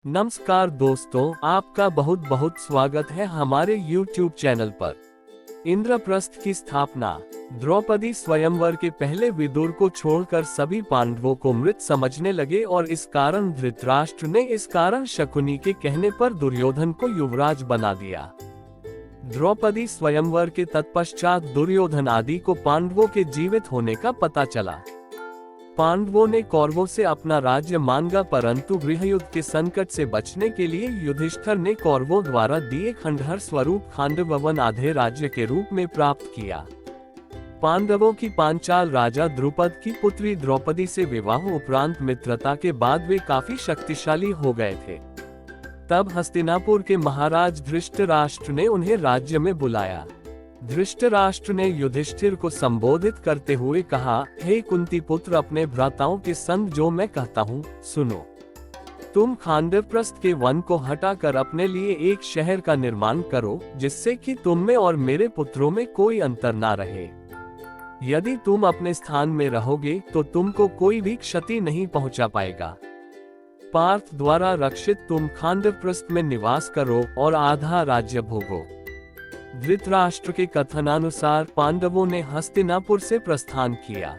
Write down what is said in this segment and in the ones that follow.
नमस्कार दोस्तों, आपका बहुत बहुत स्वागत है हमारे YouTube चैनल पर। इंद्रप्रस्थ की स्थापना। द्रौपदी स्वयंवर के पहले विदुर को छोड़कर सभी पांडवों को मृत समझने लगे और इस कारण धृतराष्ट्र ने इस कारण शकुनी के कहने पर दुर्योधन को युवराज बना दिया। द्रौपदी स्वयंवर के तत्पश्चात दुर्योधन आदि को पांडवों के जीवित होने का पता चला। पांडवों ने कौरवों से अपना राज्य मांगा, परंतु गृहयुद्ध के संकट से बचने के लिए युधिष्ठिर ने कौरवों द्वारा दिए खंडहर स्वरूप खांडववन आधे राज्य के रूप में प्राप्त किया। पांडवों की पांचाल राजा द्रुपद की पुत्री द्रौपदी से विवाह उपरांत मित्रता के बाद वे काफी शक्तिशाली हो गए थे। तब हस्तिनापुर के महाराज धृतराष्ट्र ने उन्हें राज्य में बुलाया। धृतराष्ट्र ने युधिष्ठिर को संबोधित करते हुए कहा, हे कुंती पुत्र, अपने भ्राताओं के संग जो मैं कहता हूँ सुनो। तुम खांडवप्रस्थ के वन को हटाकर अपने लिए एक शहर का निर्माण करो, जिससे कि तुम में और मेरे पुत्रों में कोई अंतर ना रहे। यदि तुम अपने स्थान में रहोगे तो तुमको कोई भी क्षति नहीं पहुंचा पाएगा। पार्थ द्वारा रक्षित तुम खांडवप्रस्थ में निवास करो और आधा राज्य भोगो। धृतराष्ट्र के कथनानुसार पांडवों ने हस्तिनापुर से प्रस्थान किया।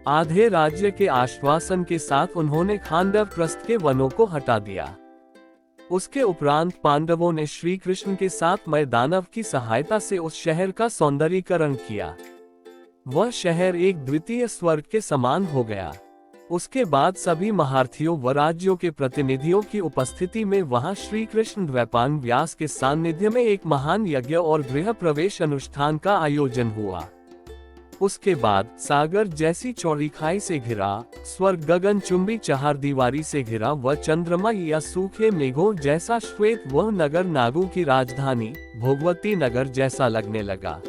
आधे राज्य के आश्वासन के साथ उन्होंने खांडवप्रस्थ के वनों को हटा दिया। उसके उपरांत पांडवों ने श्री कृष्ण के साथ मैदानव की सहायता से उस शहर का सौंदर्यीकरण किया। वह शहर एक द्वितीय स्वर्ग के समान हो गया। उसके बाद सभी महारथियों व राज्यों के प्रतिनिधियों की उपस्थिति में वहां श्री कृष्ण द्वैपायन व्यास के सानिध्य में एक महान यज्ञ और गृह प्रवेश अनुष्ठान का आयोजन हुआ। उसके बाद सागर जैसी चौड़ी खाई से घिरा, स्वर्ग गगन चुंबी चहारदीवारी से घिरा व चंद्रमा या सूखे मेघों जैसा श्वेत वह नगर नागों की राजधानी भोगवती नगर जैसा लगने लगा।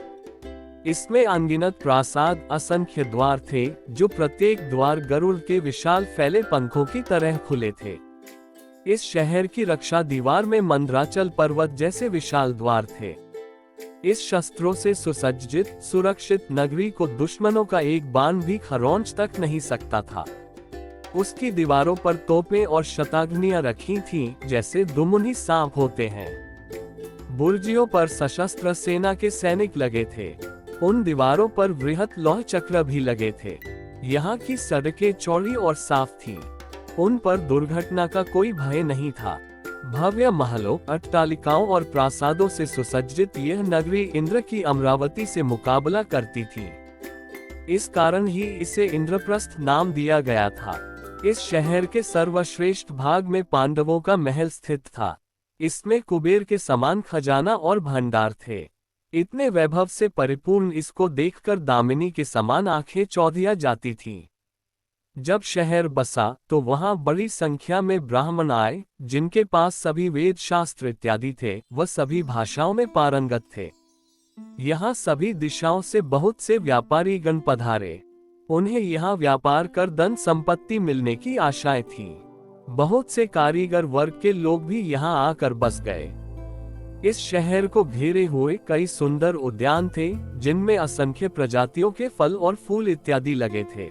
इसमें अनगिनत प्रासाद, असंख्य द्वार थे, जो प्रत्येक द्वार गरुड़ के विशाल फैले पंखों की तरह खुले थे। इस शहर की रक्षा दीवार में मंदराचल पर्वत जैसे विशाल द्वार थे। इस शस्त्रों से सुसज्जित सुरक्षित नगरी को दुश्मनों का एक बाण भी खरोंच तक नहीं सकता था। उसकी दीवारों पर तोपें और शताग्नियां रखी थीं, जैसे दुमुनि सांप होते हैं। बुर्जियों पर सशस्त्र सेना के सैनिक लगे थे। उन दीवारों पर वृहत लौह चक्र भी लगे थे। यहाँ की सड़कें चौड़ी और साफ थीं। उन पर दुर्घटना का कोई भय नहीं था। भव्य महलों, अट्टालिकाओं और प्रासादों से सुसज्जित यह नगरी इंद्र की अमरावती से मुकाबला करती थी। इस कारण ही इसे इंद्रप्रस्थ नाम दिया गया था। इस शहर के सर्वश्रेष्ठ भाग में पांडवों का महल स्थित था। इसमें कुबेर के समान खजाना और भंडार थे। इतने वैभव से परिपूर्ण इसको देखकर दामिनी के समान आंखें चौधिया जाती थीं। जब शहर बसा तो वहां बड़ी संख्या में ब्राह्मण आए, जिनके पास सभी वेद शास्त्र इत्यादि थे। वह सभी भाषाओं में पारंगत थे। यहाँ सभी दिशाओं से बहुत से व्यापारी गण पधारे। उन्हें यहाँ व्यापार कर धन संपत्ति मिलने की आशाएं थीं। बहुत से कारीगर वर्ग के लोग भी यहाँ आकर बस गए। इस शहर को घेरे हुए कई सुंदर उद्यान थे, जिनमें असंख्य प्रजातियों के फल और फूल इत्यादि लगे थे।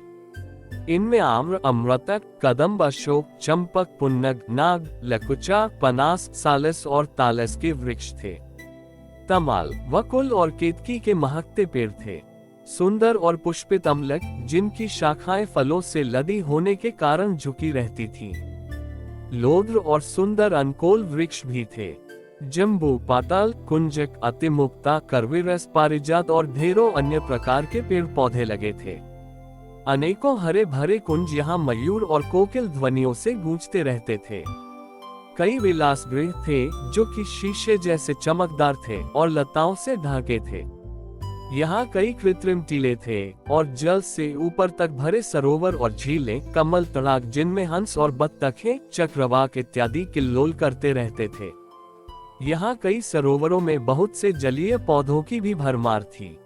इनमें आम्र, अमृतक, कदम्ब, अशोक, चंपक, पुन्नग, नाग, लकुचा, पनास, सालस और तालस के वृक्ष थे। तमाल, वकुल और केतकी के महकते पेड़ थे। सुंदर और पुष्पित अमलक, जिनकी शाखाएं फलों से लदी होने के कारण झुकी रहती थीं। लोद्र और सुंदर अनकोल वृक्ष भी थे। जम्बू, पाताल, कुंजक, अतिमुक्ता, करविरस, पारिजात और ढेरों अन्य प्रकार के पेड़ पौधे लगे थे। अनेकों हरे भरे कुंज यहाँ मयूर और कोकिल ध्वनियों से गूंजते रहते थे। कई विलास गृह थे, जो कि शीशे जैसे चमकदार थे और लताओं से ढके थे। यहाँ कई कृत्रिम टीले थे और जल से ऊपर तक भरे सरोवर और झीलें, कमल तड़ाक, जिनमें हंस और बत्तखें, चक्रवाक इत्यादि किल्लोल करते रहते थे। यहाँ कई सरोवरों में बहुत से जलीय पौधों की भी भरमार थी।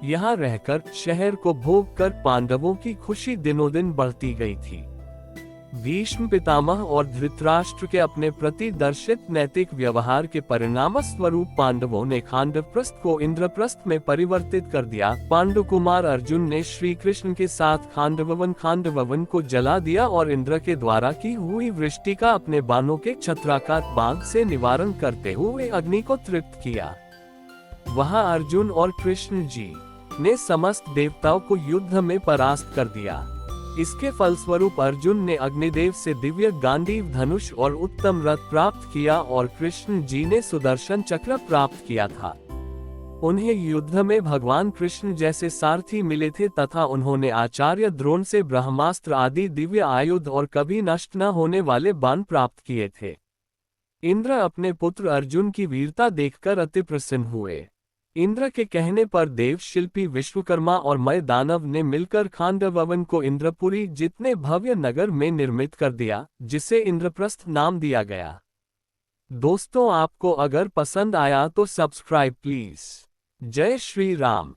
यहाँ रहकर शहर को भोग कर पांडवों की खुशी दिनों दिन बढ़ती गई थी। भीष्म पितामह और धृतराष्ट्र के अपने प्रति दर्शित नैतिक व्यवहार के परिणाम स्वरूप पांडवों ने खांडवप्रस्थ को इंद्रप्रस्थ में परिवर्तित कर दिया। पांडु कुमार अर्जुन ने श्री कृष्ण के साथ खांडववन को जला दिया और इंद्र के द्वारा की हुई वृष्टि का अपने बाणों के छत्राघात बाण से निवारण करते हुए अग्नि को तृप्त किया। वहां अर्जुन और कृष्ण जी ने समस्त देवताओं को युद्ध में परास्त कर दिया। इसके फलस्वरूप अर्जुन ने अग्निदेव से दिव्य गांडीव धनुष और उत्तम रथ प्राप्त किया और कृष्ण जी ने सुदर्शन चक्र प्राप्त किया था। उन्हें युद्ध में भगवान कृष्ण जैसे सारथी मिले थे तथा उन्होंने आचार्य द्रोण से ब्रह्मास्त्र आदि दिव्य आयुध और कभी नष्ट न होने वाले बाण प्राप्त किए थे। इंद्र अपने पुत्र अर्जुन की वीरता देखकर अति प्रसन्न हुए। इंद्र के कहने पर देव शिल्पी विश्वकर्मा और मय दानव ने मिलकर खांडववन को इंद्रपुरी जितने भव्य नगर में निर्मित कर दिया, जिसे इंद्रप्रस्थ नाम दिया गया। दोस्तों, आपको अगर पसंद आया तो सब्सक्राइब प्लीज। जय श्री राम।